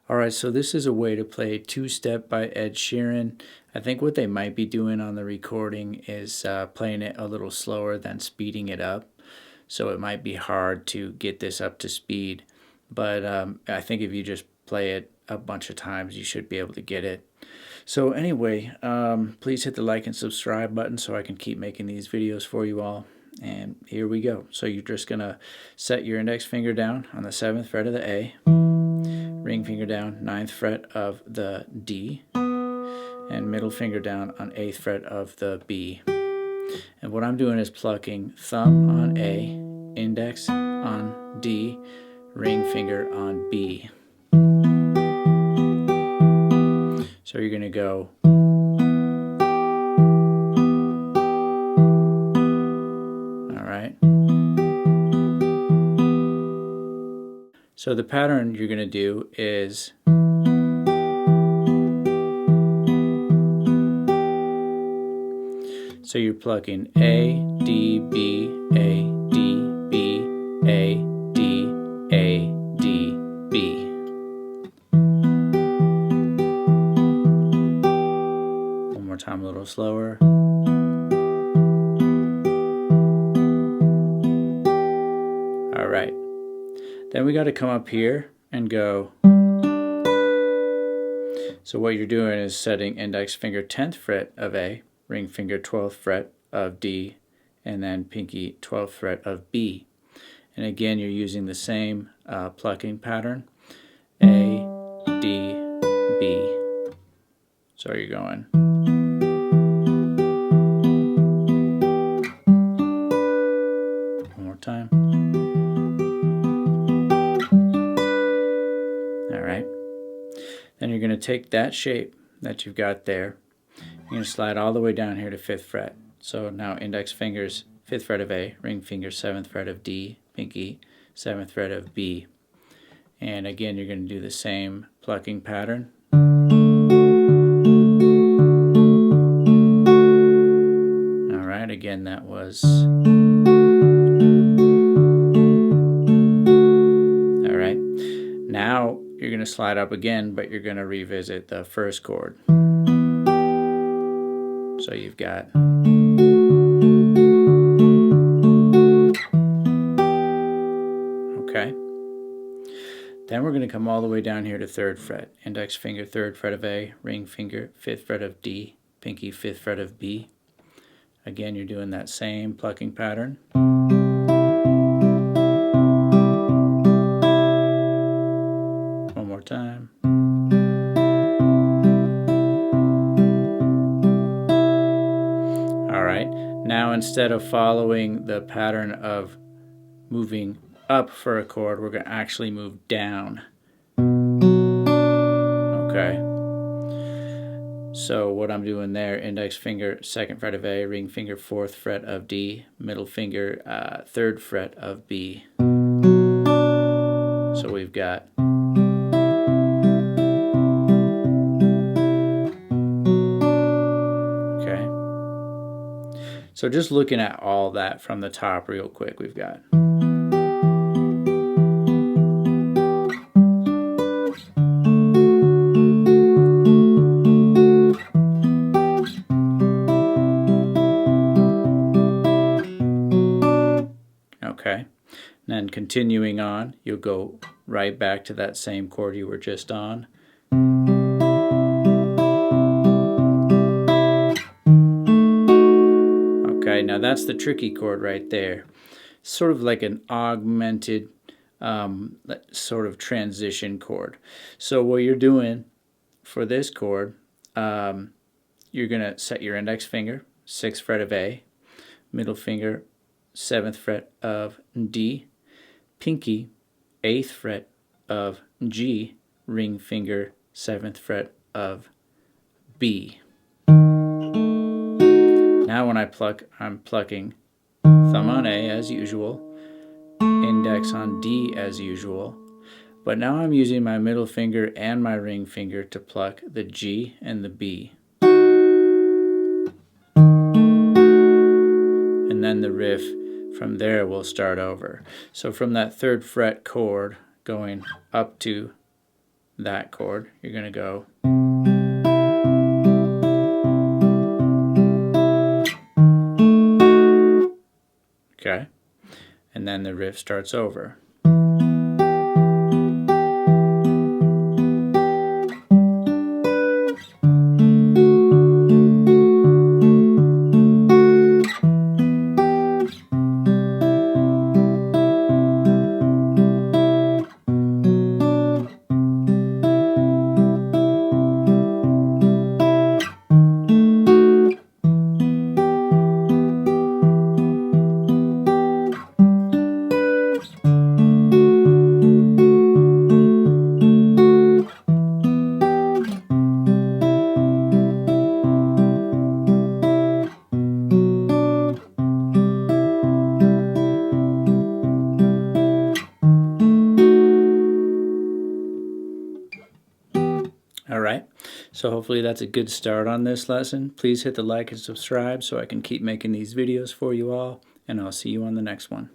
Alright, so this is a way to play Two-Step by Ed Sheeran. I think what they might be doing on the recording is playing it a little slower than speeding it up. So it might be hard to get this up to speed. But I think if you just play it a bunch of times, you should be able to get it. So anyway, please hit the like and subscribe button so I can keep making these videos for you all. And here we go. So you're just going to set your index finger down on the 7th fret of the A. Ring finger down, 9th fret of the D, and middle finger down on 8th fret of the B. And what I'm doing is plucking thumb on A, index on D, ring finger on B. So you're going to go So the pattern you're going to do is so you're plucking A, D, B, A, D, B, A, D, A, D, B. One more time, a little slower. All right. Then we got to come up here and go. So what you're doing is setting index finger 10th fret of A, ring finger 12th fret of D, and then pinky 12th fret of B. And again, you're using the same plucking pattern. A, D, B. So you're going. One more time. Then you're going to take that shape that you've got there, you're going to slide all the way down here to 5th fret. So now index fingers 5th fret of A, ring finger 7th fret of D, pinky 7th fret of B. And again, you're going to do the same plucking pattern. Alright, again that was... Alright, now you're going to slide up again, but you're going to revisit the first chord. So you've got... Okay. Then we're going to come all the way down here to 3rd fret. Index finger 3rd fret of A, ring finger 5th fret of D, pinky 5th fret of B. Again, you're doing that same plucking pattern. One more time. Alright, now instead of following the pattern of moving up for a chord, we're going to actually move down. Okay. So what I'm doing there, index finger 2nd fret of A, ring finger 4th fret of D, middle finger 3rd fret of B. So we've got... Okay. So just looking at all that from the top real quick, we've got... Okay, and then continuing on, you'll go right back to that same chord you were just on. Okay, now that's the tricky chord right there. Sort of like an augmented sort of transition chord. So what you're doing for this chord, you're going to set your index finger, 6th fret of A, middle finger 7th fret of D, pinky 8th fret of G, ring finger 7th fret of B. Now when I pluck, I'm plucking thumb on A as usual, index on D as usual, But now I'm using my middle finger and my ring finger to pluck the G and the B. And then the riff from there will start over. So from that 3rd fret chord going up to that chord, you're going to go. Okay? And then the riff starts over. Alright, so hopefully that's a good start on this lesson. Please hit the like and subscribe so I can keep making these videos for you all, and I'll see you on the next one.